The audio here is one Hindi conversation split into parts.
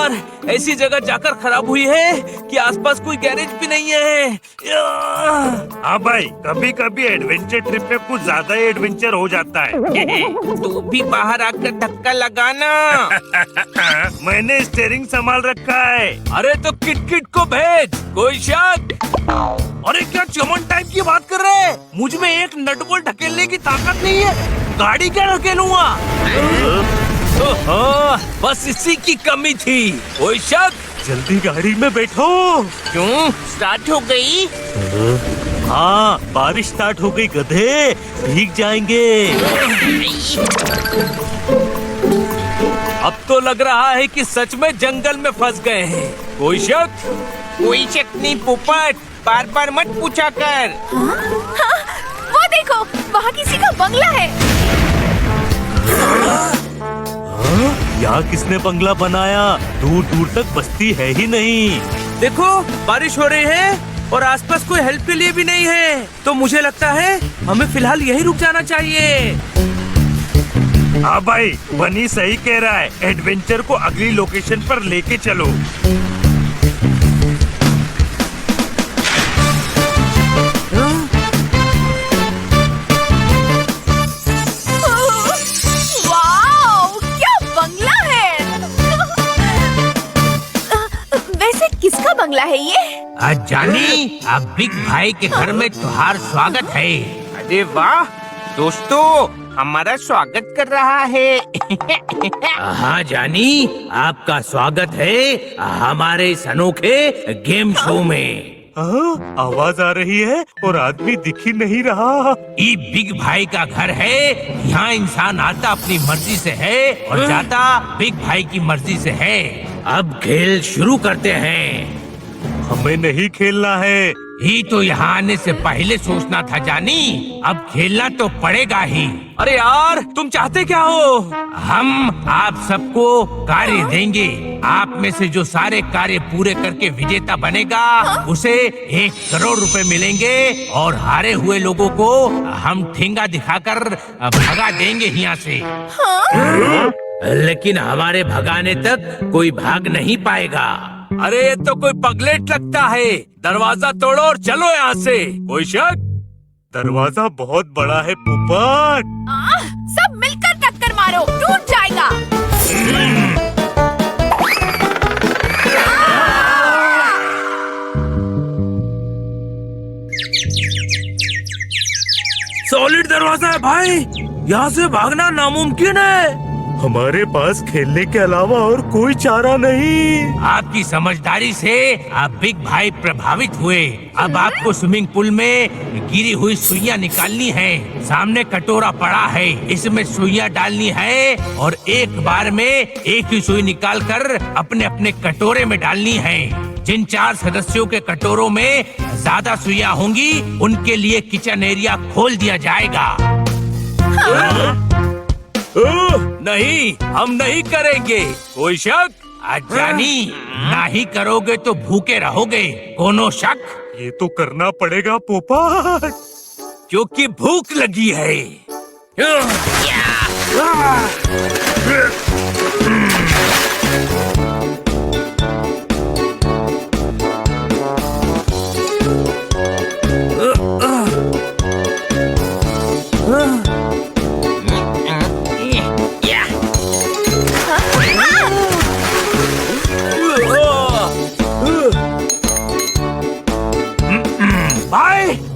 यार, ऐसी जगह जाकर खराब हुई है कि आसपास कोई गैरेज भी नहीं है। हाँ भाई, कभी कभी एडवेंचर ट्रिप में कुछ ज्यादा ही एडवेंचर हो जाता है। तू भी बाहर आकर धक्का लगाना। मैंने स्टीयरिंग संभाल रखा है। अरे तो किट को भेज, कोई शक? अरे क्या चमन टाइप की बात कर रहे हैं? मुझ में एक नट बोल्ट ढकेलने की ताकत नहीं है, गाड़ी क्या ढकेलूंगा? बस इसी की कमी थी। कोई शक? जल्दी गाड़ी में बैठो। क्यों, स्टार्ट हो गई? हाँ, बारिश स्टार्ट हो गई गधे, भीग जाएंगे। अब तो लग रहा है कि सच में जंगल में फंस गए हैं। कोई शक? कोई शक नहीं पोपट, बार बार मत पूछा कर। हाँ, वो देखो, वहाँ किसी का बंगला है। यहाँ किसने बंगला बनाया? दूर दूर तक बस्ती है ही नहीं। देखो, बारिश हो रही है और आसपास कोई हेल्प के लिए भी नहीं है। तो मुझे लगता है हमें फिलहाल यहीं रुक जाना चाहिए। हाँ भाई, बनी सही कह रहा है। एडवेंचर को अगली लोकेशन पर लेके चलो। वाओ, क्या बंगला है। वैसे किसका बंगला है ये? जानी, अब बिग भाई के घर में तुम्हारा स्वागत है। अरे वाह, दोस्तों हमारा स्वागत कर रहा है। हाँ जानी, आपका स्वागत है हमारे इस अनोखे गेम शो में। आवाज आ रही है और आदमी दिख ही नहीं रहा। ये बिग भाई का घर है। यहाँ इंसान आता अपनी मर्जी से है और जाता बिग भाई की मर्जी से है। अब खेल शुरू करते हैं। हमें नहीं खेलना है। ही तो यहाँ आने से पहले सोचना था जानी, अब खेलना तो पड़ेगा ही। अरे यार, तुम चाहते क्या हो? हम आप सबको कार्य देंगे। आप में से जो सारे कार्य पूरे करके विजेता बनेगा उसे 1 करोड़ रुपए मिलेंगे और हारे हुए लोगों को हम ठेंगा दिखाकर भगा देंगे यहाँ से। लेकिन हमारे भगाने तक कोई भाग नहीं पाएगा। अरे ये तो कोई पगलेट लगता है। दरवाजा तोड़ो और चलो यहाँ से। कोई शक? दरवाजा बहुत बड़ा है पोपट। सब मिलकर टक्कर मारो, टूट जाएगा। सॉलिड दरवाजा है भाई, यहाँ से भागना नामुमकिन है। हमारे पास खेलने के अलावा और कोई चारा नहीं। आपकी समझदारी से आप बिग भाई प्रभावित हुए। अब आपको स्विमिंग पूल में गिरी हुई सुइयां निकालनी है। सामने कटोरा पड़ा है, इसमें सुइयां डालनी है और एक बार में एक ही सुई निकालकर अपने अपने कटोरे में डालनी है। जिन 4 सदस्यों के कटोरों में ज्यादा सुइयां होंगी उनके लिए किचन एरिया खोल दिया जाएगा। नहीं, हम नहीं करेंगे। कोई शक? जानी, नहीं करोगे तो भूखे रहोगे। कोनो शक? ये तो करना पड़ेगा पोपट, क्योंकि भूख लगी है।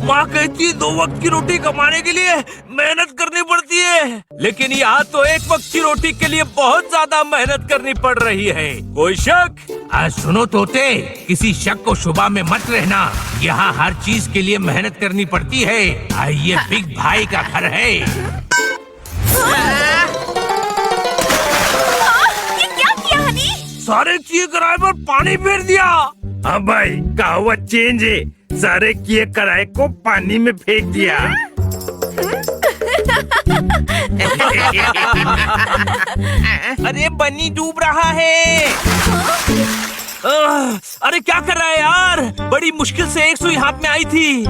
माँ कहती है 2 वक्त की रोटी कमाने के लिए मेहनत करनी पड़ती है, लेकिन यहाँ तो 1 वक्त की रोटी के लिए बहुत ज्यादा मेहनत करनी पड़ रही है। कोई शक? सुनो तोते, किसी शक को शुबा में मत रहना। यहाँ हर चीज के लिए मेहनत करनी पड़ती है। ये बिग भाई का घर है। ये क्या किया हनी? सारे किए कराए पर पानी फेर दिया। हाँ भाई, कहावत चेंज है। सारे किए कराए को पानी में फेंक दिया। अरे बन्नी डूब रहा है। अरे क्या कर रहा है यार? बड़ी मुश्किल से 1 सुई हाथ में आई थी।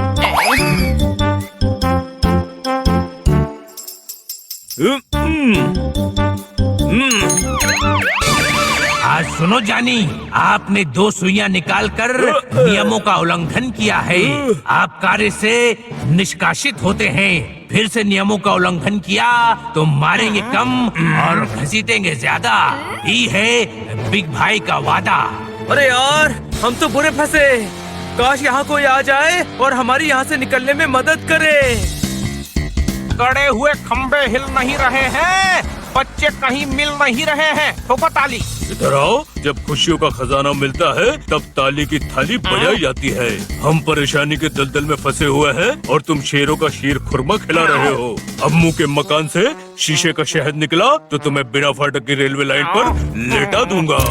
आज सुनो जानी, आपने 2 सुइयां निकालकर नियमों का उल्लंघन किया है। आप कार्य से निष्कासित होते हैं। फिर से नियमों का उल्लंघन किया तो मारेंगे कम और घसीटेंगे ज्यादा। ये है बिग भाई का वादा। अरे यार, हम तो बुरे फंसे। काश यहाँ कोई आ जाए और हमारी यहाँ से निकलने में मदद करे। गड़े हुए खंबे हिल नहीं रहे हैं, बच्चे कहीं मिल नहीं रहे हैं। ठोको ताली। इधर आओ, जब खुशियों का खजाना मिलता है तब ताली की थाली बजाई जाती है। हम परेशानी के दलदल में फंसे हुए हैं और तुम शेरों का शीर खुरमा खिला रहे हो। अब मुंह के मकान से शीशे का शहद निकला तो तुम्हें बिना फाटक की रेलवे लाइन पर लेटा दूंगा।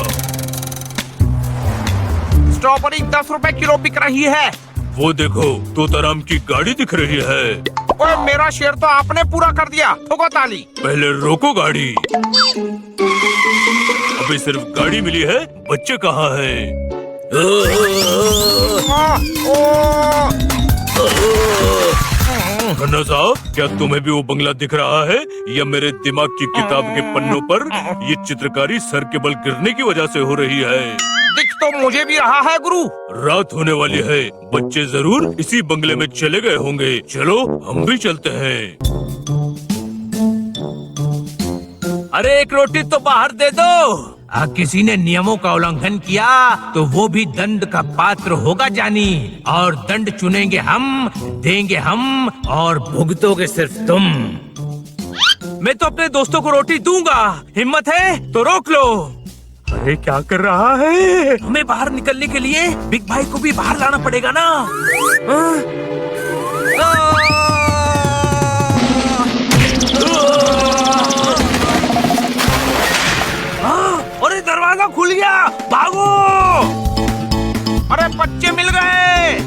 स्ट्रॉबेरी 10 रुपए किलो बिक रही है। वो देखो, तोताराम की गाड़ी दिख रही है। ओए, मेरा शेर तो आपने पूरा कर दिया। ठोको ताली। पहले रोको गाड़ी। अभी सिर्फ गाड़ी मिली है, बच्चे कहाँ हैं? खन्ना साहब, क्या तुम्हें भी वो बंगला दिख रहा है या मेरे दिमाग की किताब के पन्नों पर ये चित्रकारी सर के बल गिरने की वजह से हो रही है? दिख तो मुझे भी रहा है गुरु। रात होने वाली है, बच्चे जरूर इसी बंगले में चले गए होंगे। चलो हम भी चलते हैं। अरे एक रोटी तो बाहर दे दो। किसी ने नियमों का उल्लंघन किया तो वो भी दंड का पात्र होगा जानी। और दंड चुनेंगे हम, देंगे हम और भुगतोगे सिर्फ तुम। मैं तो अपने दोस्तों को रोटी दूंगा। हिम्मत है तो रोक लो। अरे क्या कर रहा है? हमें बाहर निकलने के लिए बिग भाई को भी बाहर लाना पड़ेगा ना। अरे दरवाजा खुल गया, भागो। अरे बच्चे मिल गए।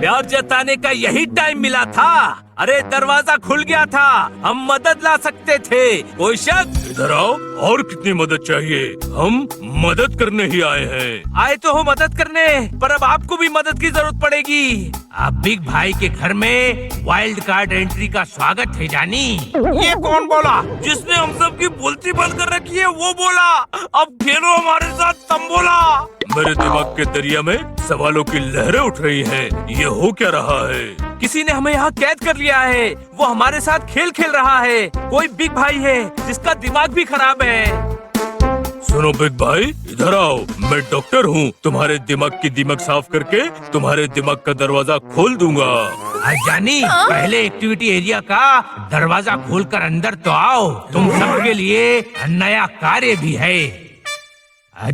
प्यार जताने का यही टाइम मिला था। अरे दरवाजा खुल गया था, हम मदद ला सकते थे। कोई शक? इधर आओ, और कितनी मदद चाहिए? हम मदद करने ही आए हैं। आए तो हो मदद करने, पर अब आपको भी मदद की जरूरत पड़ेगी। अब बिग भाई के घर में वाइल्ड कार्ड एंट्री का स्वागत है जानी। ये कौन बोला? जिसने हम सब की बोलती बंद कर रखी है वो बोला। अब खेलो हमारे साथ तंबोला। मेरे दिमाग के दरिया में सवालों की लहरें उठ रही हैं। ये हो क्या रहा है? किसी ने हमें यहाँ कैद कर लिया है। वो हमारे साथ खेल खेल रहा है। कोई बिग भाई है जिसका दिमाग भी खराब है। सुनो बिग भाई, इधर आओ। मैं डॉक्टर हूँ, तुम्हारे दिमाग की दीमक साफ करके तुम्हारे दिमाग का दरवाजा खोल दूंगा। जानी, पहले एक्टिविटी एरिया का दरवाजा खोलकर अंदर तो आओ। तुम सबके लिए नया कार्य भी है।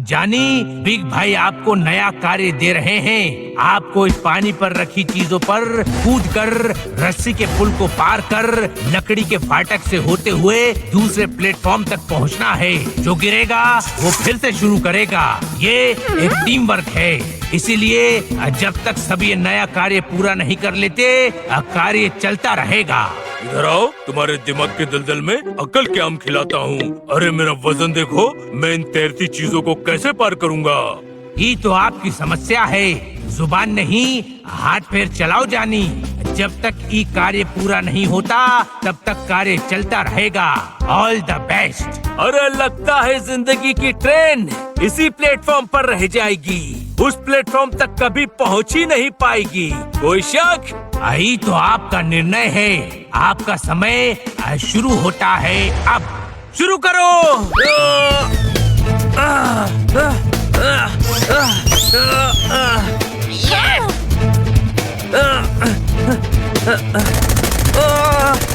जानी, बिग भाई आपको नया कार्य दे रहे हैं। आपको इस पानी पर रखी चीजों पर कूदकर रस्सी के पुल को पार कर लकड़ी के फाटक से होते हुए दूसरे प्लेटफॉर्म तक पहुंचना है। जो गिरेगा वो फिर से शुरू करेगा। ये एक टीम वर्क है, इसीलिए जब तक सब ये नया कार्य पूरा नहीं कर लेते कार्य चलता रहेगा। इधर आओ, तुम्हारे दिमाग के दलदल में अकल के आम खिलाता हूँ। अरे मेरा वजन देखो, मैं इन तैरती चीजों को कैसे पार करूँगा? ये तो आपकी समस्या है। जुबान नहीं, हाथ पैर चलाओ जानी। जब तक ये कार्य पूरा नहीं होता तब तक कार्य चलता रहेगा। All the best. अरे लगता है जिंदगी की ट्रेन इसी प्लेटफॉर्म पर रह जाएगी। उस प्लेटफॉर्म तक कभी पहुंच ही नहीं पाएगी। कोई शक? यही तो आपका निर्णय है। आपका समय शुरू होता है। अब शुरू करो।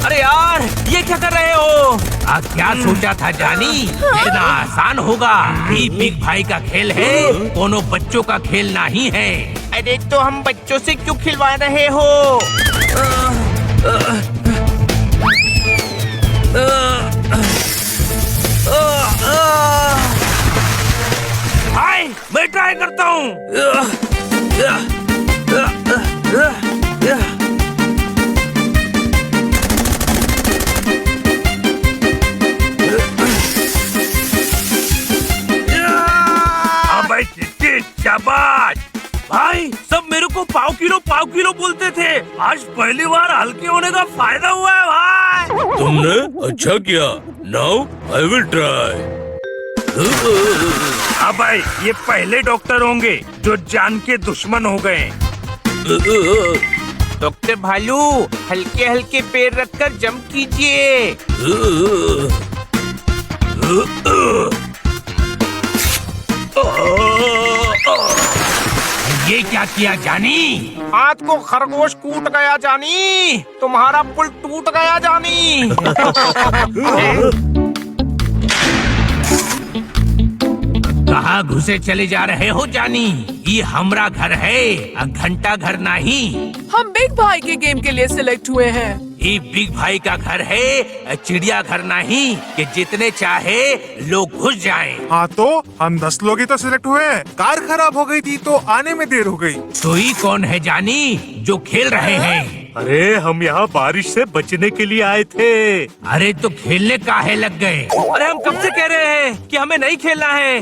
अरे यार, ये क्या कर रहे हो? क्या सोचा था जानी? इतना आसान होगा? ये बिग भाई का खेल है, कोनो बच्चों का खेल नहीं है। अरे तो हम बच्चों से क्यों खिलवा रहे हो? हाय, मैं ट्राई करता हूँ। शाबाश भाई, सब मेरे को पाव किलो बोलते थे। आज पहली बार हल्के होने का फायदा हुआ है भाई। तुमने अच्छा किया। Now I will try. हाँ भाई, ये पहले डॉक्टर होंगे जो जान के दुश्मन हो गए। डॉक्टर भालू, हल्के हल्के पैर रखकर जंप कीजिए। ये क्या किया जानी? हाथ को खरगोश कूट गया जानी, तुम्हारा पुल टूट गया जानी। कहाँ घुसे चले जा रहे हो जानी? ये हमरा घर है, घंटा घर नहीं। हम बिग भाई के गेम के लिए सिलेक्ट हुए हैं। ये बिग भाई का घर है, चिड़िया घर नहीं कि जितने चाहे लोग घुस जाएं। हाँ तो हम 10 लोग ही तो सिलेक्ट हुए हैं। कार खराब हो गई थी तो आने में देर हो गई। तो ये कौन है जानी जो खेल रहे हैं? अरे हम यहाँ बारिश से बचने के लिए आए थे। अरे तो खेलने काहे लग गए? अरे हम कब से कह रहे हैं कि हमें नहीं खेलना है।